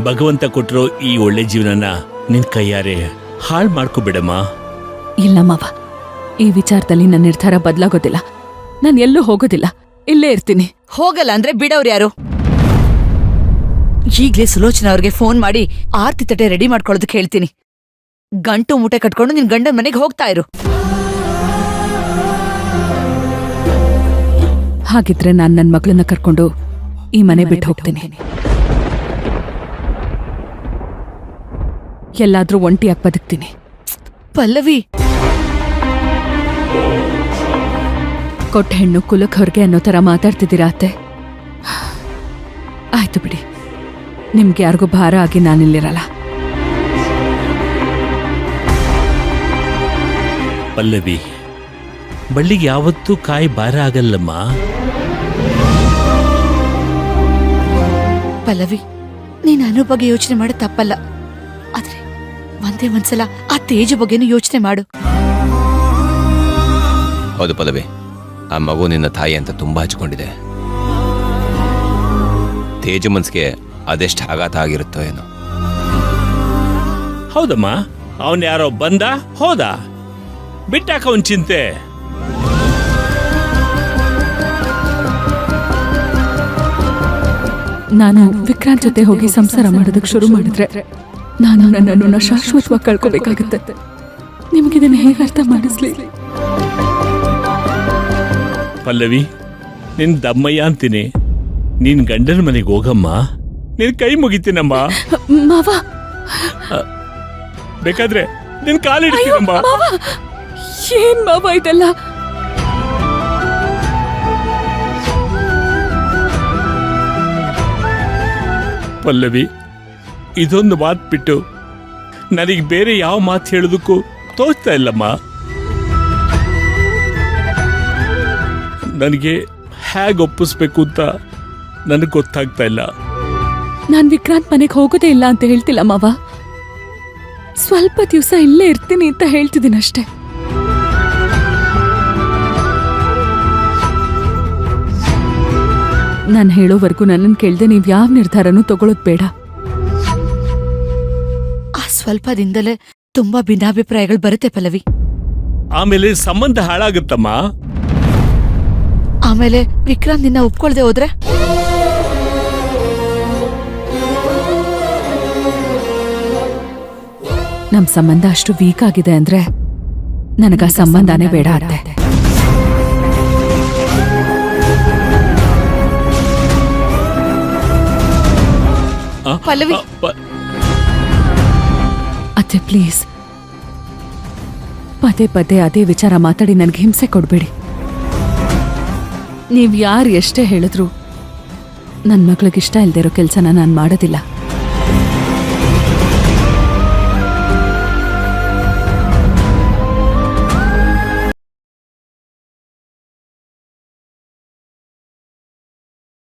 ಭಗವಂತ ಕೊಟ್ಟಿರೋ ಈ ಒಳ್ಳೆ ಜೀವನನ ನಿನ್ ಕೈಯಾರೆ ಹಾಳು ಮಾಡ್ಕೋಬಿಡಮ್ಮ. ಇಲ್ಲ ಮಾವ, ಈ ವಿಚಾರದಲ್ಲಿ ನನ್ನ ನಿರ್ಧಾರ ಬದಲಾಗೋದಿಲ್ಲ. ನಾನು ಎಲ್ಲೂ ಹೋಗೋದಿಲ್ಲ, ಇಲ್ಲೇ ಇರ್ತೀನಿ. ಹೋಗಲ್ಲ ಅಂದ್ರೆ ಬಿಡೋರು ಯಾರು? ಈಗ್ಲೇ ಸುಲೋಚನಾ ಅವ್ರಿಗೆ ಫೋನ್ ಮಾಡಿ ಆರ್ತಿ ತಟ್ಟೆ ರೆಡಿ ಮಾಡ್ಕೊಳ್ಳೋದಕ್ಕೆ ಹೇಳ್ತೀನಿ. ಗಂಟು ಮೂಟೆ ಕಟ್ಕೊಂಡು ನಿನ್ ಗಂಡನ ಮನೆಗೆ ಹೋಗ್ತಾ ಇರು. ಹಾಗಿದ್ರೆ ನಾನು ನನ್ನ ಮಗಳನ್ನ ಕರ್ಕೊಂಡು ಈ ಮನೆ ಬಿಟ್ಟು ಹೋಗ್ತೀನಿ. ಎಲ್ಲಾದ್ರೂ ಒಂಟಿಯಾಗಿ ಬದುಕ್ತೀನಿ. ಪಲ್ಲವಿ, ಕೊಟ್ಟ ಹೆಣ್ಣು ಕುಲಕ್ ಹೊರಗೆ ಅನ್ನೋ ತರ ಮಾತಾಡ್ತಿದ್ದೀರಾ ಅತ್ತೆ? ಆಯ್ತು ಬಿಡಿ, ನಿಮ್ಗೆ ಯಾರಿಗೂ ಭಾರ ಆಗಿ ನಾನಿಲ್ಲಿರಲ್ಲ. ಪಲ್ಲವಿ, ಬಳ್ಳಿಗೆ ಯಾವತ್ತೂ ಕಾಯಿ ಭಾರ ಆಗಲ್ಲಮ್ಮ. ಪಲ್ಲವಿ, ನೀನ್ ಅನು ಬಗ್ಗೆ ಯೋಚನೆ ಮಾಡ ತಪ್ಪಲ್ಲ. ಆದ್ರೆ ಒಂದೇ ಒಂದ್ಸಲ ಆ ತೇಜು ಬಗ್ಗೆನೂ ಯೋಚನೆ ಮಾಡು. ಹೌದು ಪಲ್ಲವಿ, ಆ ಮಗು ನಿನ್ನ ತಾಯಿ ಅಂತ ತುಂಬಾ ಹಚ್ಕೊಂಡಿದೆ. ತೇಜು ಮನ್ಸ್ಗೆ ಅದೆಷ್ಟು ಆಘಾತ ಆಗಿರುತ್ತೋ ಏನೋ. ಹೌದಮ್ಮ, ಅವನ್ ಯಾರೋ ಬಂದ ಹೋದ, ಬಿಟ್ಟಾಕ ಅವನ್ ಚಿಂತೆ. ನಾನು ವಿಕ್ರಾಂತ್ ಜೊತೆ ಹೋಗಿ ಸಂಸಾರ ಮಾಡೋದಕ್ಕೆ ಶುರು ಮಾಡಿದ್ರೆ ನಾನು ನನ್ನನ್ನು ಶಾಶ್ವತವಾಗಿ ಕಳ್ಕೋಬೇಕಾಗುತ್ತೆ. ನಿಮಗಿದನ್ನ ಹೇಗೆ ಅರ್ಥ ಮಾಡಿಸ್ಲಿ? ಪಲ್ಲವಿ, ನಿನ್ ದಮ್ಮಯ್ಯ ಅಂತೀನಿ. ನೀನ್ ಗಂಡನ ಮನೆಗೆ ಹೋಗಮ್ಮ, ನಿನ್ ಕೈ ಮುಗಿತೀನಮ್ಮ. ಮಾವ, ಬೇಕಾದ್ರೆ ನಿನ್ ಕಾಲಿಡ್ತೀನಮ್ಮ. ಏನ್ ಮಾವ ಇದೆಲ್ಲ? ಪಲ್ಲವಿ, ಇದೊಂದು ಮಾತು ಬಿಟ್ಟು ನನಗೆ ಬೇರೆ ಯಾವ ಮಾತು ಹೇಳೋದಕ್ಕೂ ತೋಚ್ತಾ ಇಲ್ಲಮ್ಮ. ನನಗೆ ಹೇಗೆ ಒಪ್ಪಿಸ್ಬೇಕು ಅಂತ ನನಗೆ ಗೊತ್ತಾಗ್ತಾ ಇಲ್ಲ. ನಾನ್ ವಿಕ್ರಾಂತ್ ಮನೆಗೆ ಹೋಗೋದೇ ಇಲ್ಲ ಅಂತ ಹೇಳ್ತಿಲ್ಲ ಮಾವ. ಸ್ವಲ್ಪ ದಿವಸ ಇಲ್ಲೇ ಇರ್ತೀನಿ ಅಂತ ಹೇಳ್ತಿದ್ದೀನಿ ಅಷ್ಟೇ. ನಾನು ಹೇಳೋವರೆಗೂ ನನ್ನನ್ನು ಕೇಳ್ದೆ ನೀವ್ ಯಾವ ನಿರ್ಧಾರನೂ ತಗೊಳ್ಳೋದು ಬೇಡ. ಆ ಸ್ವಲ್ಪ ದಿನದಲ್ಲೇ ತುಂಬಾ ಭಿನ್ನಾಭಿಪ್ರಾಯಗಳು ಬರುತ್ತೆ ಪಲ್ಲವಿ. ಆಮೇಲೆ ಸಂಬಂಧ ಹಾಳಾಗುತ್ತಮ್ಮ. ಆಮೇಲೆ ವಿಕ್ರಾಂತ್ ನಿನ್ನ ಒಪ್ಕೊಳ್ದೆ ಹೋದ್ರೆ ನಮ್ ಸಂಬಂಧ ಅಷ್ಟು ವೀಕ್ ಆಗಿದೆ ಅಂದ್ರೆ ನನಗ ಸಂಬಂಧನೇ ಬೇಡ ಅತ್ತೆ. ಪಲ್ಲವಿ, ಅತ್ತೆ ಪ್ಲೀಸ್, ಪದೇ ಪದೇ ಅದೇ ವಿಚಾರ ಮಾತಾಡಿ ನನ್ಗೆ ಹಿಂಸೆ ಕೊಡ್ಬೇಡಿ. ನೀವ್ ಯಾರು ಎಷ್ಟೇ ಹೇಳಿದ್ರು ನನ್ ಮಕ್ಳಿಗಿಷ್ಟ ಇಲ್ದಿರೋ ಕೆಲ್ಸನ ನಾನ್ ಮಾಡೋದಿಲ್ಲ.